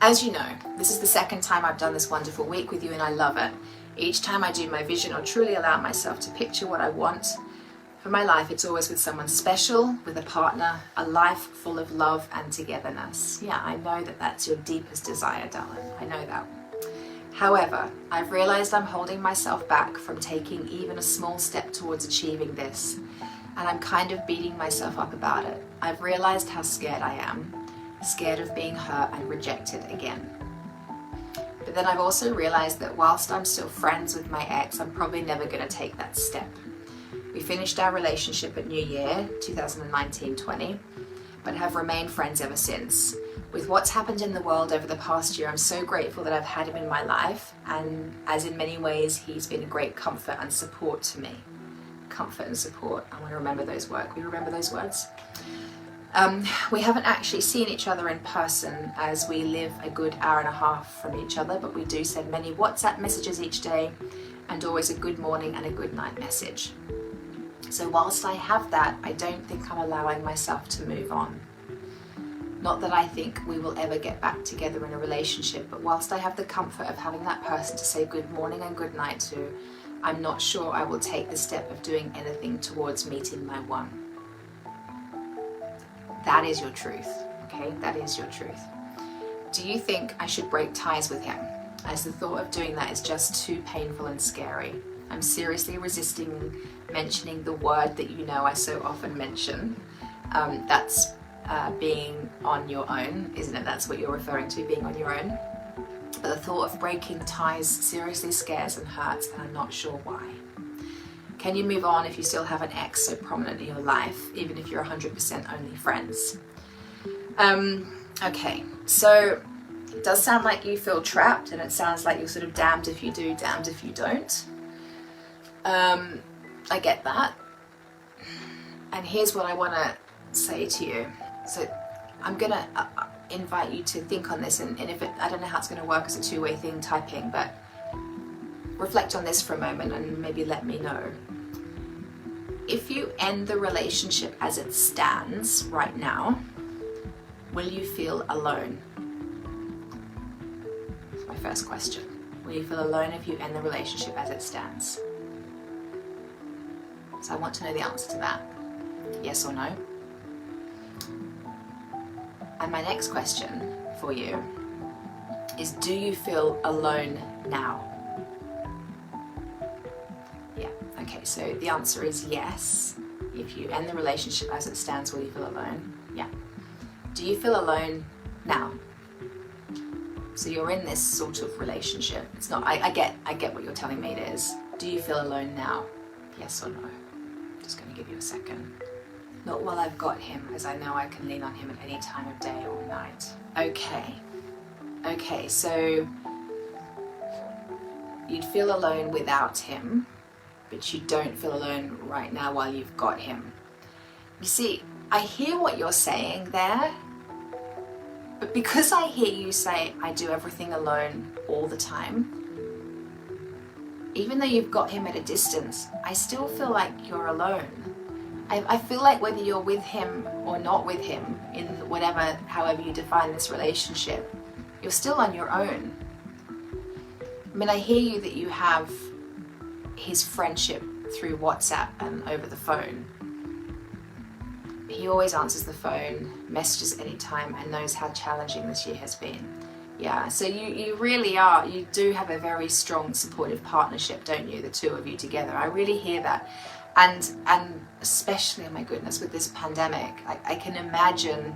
As you know, this is the second time I've done this wonderful week with you and I love it. Each time I do my vision or truly allow myself to picture what I want for my life, it's always with someone special, with a partner, a life full of love and togetherness. Yeah, I know that that's your deepest desire, darling. I know that. However, I've realized I'm holding myself back from taking even a small step towards achieving this, and I'm kind of beating myself up about it. I've realized how scared I am, scared of being hurt and rejected again. But then I've also realized that whilst I'm still friends with my ex, I'm probably never going to take that step. We finished our relationship at New Year 2019-20, but have remained friends ever since. With what's happened in the world over the past year, I'm so grateful that I've had him in my life, and as in many ways he's been a great comfort and support to me. Comfort and support, I want to remember those words. We remember those words? We haven't actually seen each other in person as we live a good hour and a half from each other, but we do send many WhatsApp messages each day and always a good morning and a good night message. So whilst I have that, I don't think I'm allowing myself to move on. Not that I think we will ever get back together in a relationship, but whilst I have the comfort of having that person to say good morning and good night to, I'm not sure I will take the step of doing anything towards meeting my one. That is your truth, okay? That is your truth. Do you think I should break ties with him, as the thought of doing that is just too painful and scary? I'm seriously resisting mentioning the word that you know I so often mention. That's being on your own, isn't it? That's what you're referring to, being on your own. But the thought of breaking ties seriously scares and hurts, and I'm not sure why. Can you move on if you still have an ex so prominent in your life, even if you're 100% only friends? Okay, so it does sound like you feel trapped, and it sounds like you're sort of damned if you do, damned if you don't. I get that. And here's what I want to say to you. So I'm going to invite you to think on this, and if I don't know how it's going to work as a two-way thing, typing, but reflect on this for a moment and maybe let me know. If you end the relationship as it stands right now, will you feel alone? That's my first question. Will you feel alone if you end the relationship as it stands? So I want to know the answer to that. Yes or no? And my next question for you is, do you feel alone now? Yeah, okay, so the answer is yes. If you end the relationship as it stands, will you feel alone? Yeah. Do you feel alone now? So you're in this sort of relationship. It's not, I get what you're telling me it is. Do you feel alone now? Yes or no? Just going to give you a second. Not while I've got him, as I know I can lean on him at any time of day or night. Okay, so you'd feel alone without him, but you don't feel alone right now while you've got him. You see, I hear what you're saying there, but because I hear you say, I do everything alone all the time, even though you've got him at a distance, I still feel like you're alone. I feel like whether you're with him or not with him, in whatever, however you define this relationship, you're still on your own. I mean, I hear you that you have his friendship through WhatsApp and over the phone. He always answers the phone, messages anytime, and knows how challenging this year has been. Yeah, so you really are, you do have a very strong supportive partnership, don't you, the two of you together. I really hear that. And especially, oh my goodness, with this pandemic, I can imagine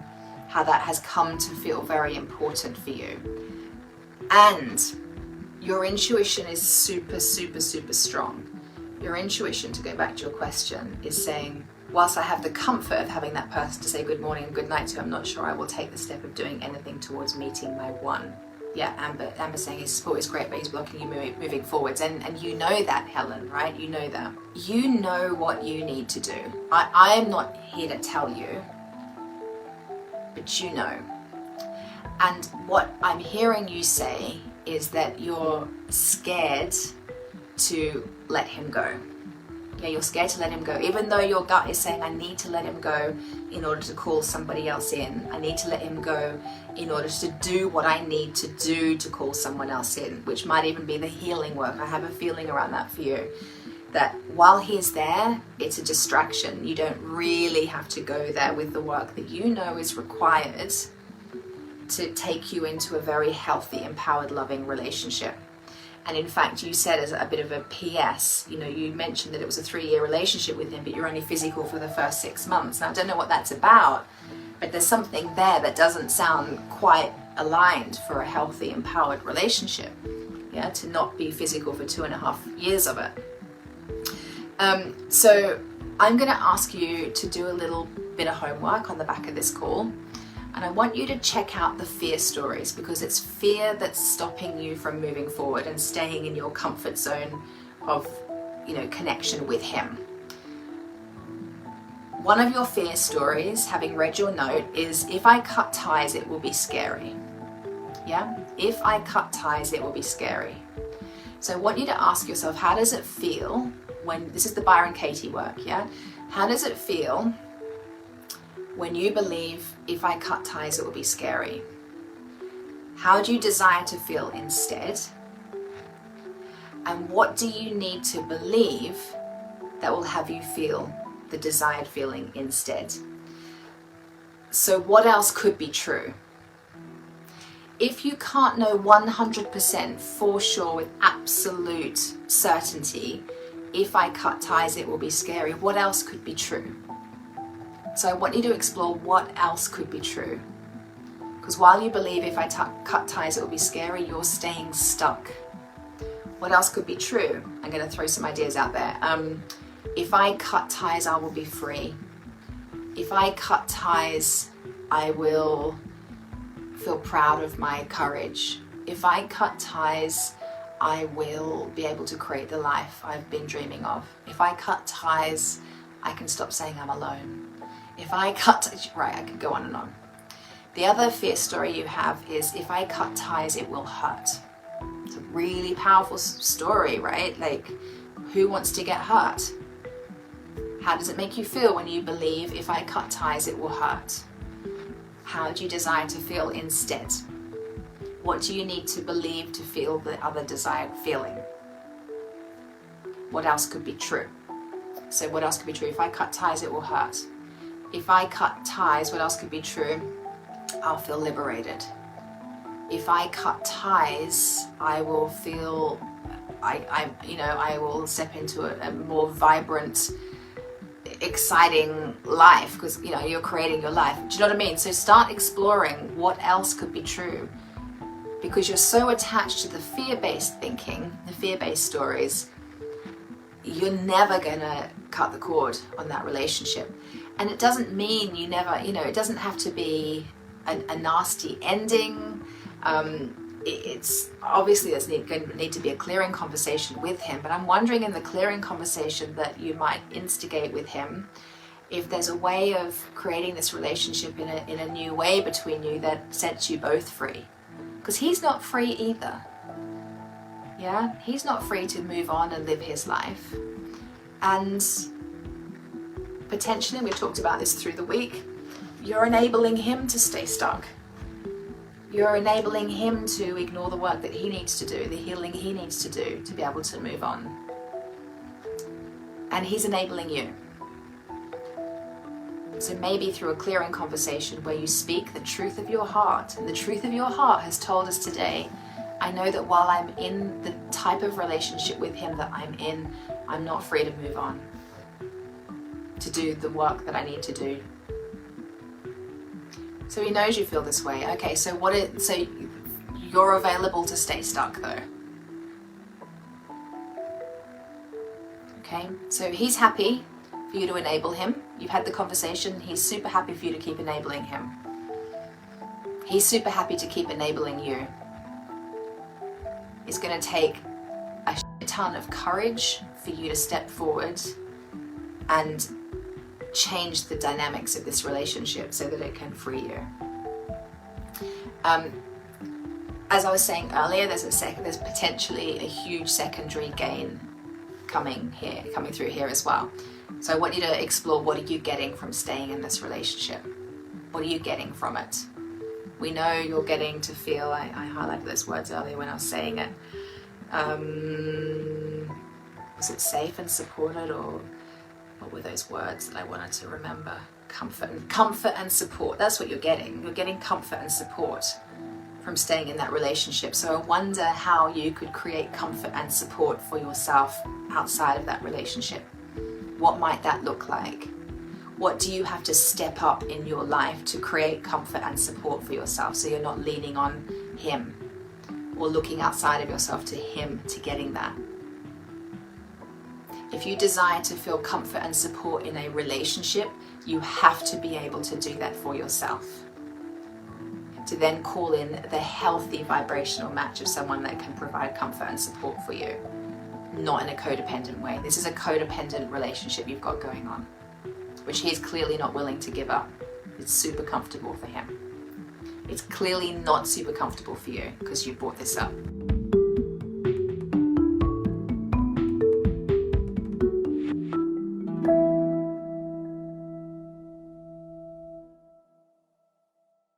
how that has come to feel very important for you. And your intuition is super, super, super strong. Your intuition, to go back to your question, is saying, whilst I have the comfort of having that person to say good morning and good night to, I'm not sure I will take the step of doing anything towards meeting my one. Yeah, Amber saying his support is great, but he's blocking you moving forwards. And you know that, Helen, right? You know that. You know what you need to do. I am not here to tell you, but you know. And what I'm hearing you say is that you're scared to let him go. Yeah, you're scared to let him go, even though your gut is saying, I need to let him go in order to call somebody else in. I need to let him go in order to do what I need to do to call someone else in, which might even be the healing work. I have a feeling around that for you, that while he's there, it's a distraction. You don't really have to go there with the work that you know is required to take you into a very healthy, empowered, loving relationship. And in fact, you said as a bit of a PS, you know, you mentioned that it was a 3-year relationship with him, but you're only physical for the first 6 months. Now, I don't know what that's about, but there's something there that doesn't sound quite aligned for a healthy, empowered relationship. Yeah, to not be physical for 2.5 years of it. So I'm going to ask you to do a little bit of homework on the back of this call. And I want you to check out the fear stories, because it's fear that's stopping you from moving forward and staying in your comfort zone of, you know, connection with him. One of your fear stories, having read your note, is if I cut ties, it will be scary. Yeah? If I cut ties, it will be scary. So I want you to ask yourself, how does it feel when, this is the Byron Katie work, yeah? How does it feel when you believe, if I cut ties, it will be scary? How do you desire to feel instead? And what do you need to believe that will have you feel the desired feeling instead? So what else could be true? If you can't know 100% for sure with absolute certainty, if I cut ties, it will be scary, what else could be true? So I want you to explore what else could be true. Because while you believe if I cut ties it will be scary, you're staying stuck. What else could be true? I'm going to throw some ideas out there. If I cut ties, I will be free. If I cut ties, I will feel proud of my courage. If I cut ties, I will be able to create the life I've been dreaming of. If I cut ties, I can stop saying I'm alone. If I cut, right, I could go on and on. The other fear story you have is, if I cut ties, it will hurt. It's a really powerful story, right? Like, who wants to get hurt? How does it make you feel when you believe, if I cut ties, it will hurt? How do you desire to feel instead? What do you need to believe to feel the other desired feeling? What else could be true? So what else could be true? If I cut ties, it will hurt. If I cut ties, what else could be true? I'll feel liberated. If I cut ties, I will feel, I will step into a more vibrant, exciting life, because, you know, you're creating your life. Do you know what I mean? So start exploring what else could be true, because you're so attached to the fear-based thinking, the fear-based stories, you're never gonna cut the cord on that relationship. And it doesn't mean you never, you know, it doesn't have to be a nasty ending. It's obviously there's going to need to be a clearing conversation with him, but I'm wondering in the clearing conversation that you might instigate with him, if there's a way of creating this relationship in a new way between you that sets you both free. Because he's not free either. Yeah, he's not free to move on and live his life. And potentially, we've talked about this through the week, you're enabling him to stay stuck. You're enabling him to ignore the work that he needs to do, the healing he needs to do to be able to move on. And he's enabling you. So maybe through a clearing conversation where you speak the truth of your heart, and the truth of your heart has told us today, I know that while I'm in the type of relationship with him that I'm in, I'm not free to move on, to do the work that I need to do. So he knows you feel this way. Okay, so so you're available to stay stuck though. Okay, so he's happy for you to enable him. You've had the conversation. He's super happy for you to keep enabling him. He's super happy to keep enabling you. It's going to take a ton of courage for you to step forward and change the dynamics of this relationship so that it can free you. As I was saying earlier, there's potentially a huge secondary gain coming through here as well. So I want you to explore, what are you getting from staying in this relationship? What are you getting from it? We know you're getting to feel, I highlighted those words earlier when I was saying it. Was it safe and supported, or what were those words that I wanted to remember? Comfort and support. That's what you're getting. You're getting comfort and support from staying in that relationship. So I wonder how you could create comfort and support for yourself outside of that relationship. What might that look like? What do you have to step up in your life to create comfort and support for yourself, so you're not leaning on him or looking outside of yourself to him to getting that? If you desire to feel comfort and support in a relationship, you have to be able to do that for yourself. To then call in the healthy vibrational match of someone that can provide comfort and support for you, not in a codependent way. This is a codependent relationship you've got going on, which he's clearly not willing to give up. It's super comfortable for him. It's clearly not super comfortable for you because you brought this up.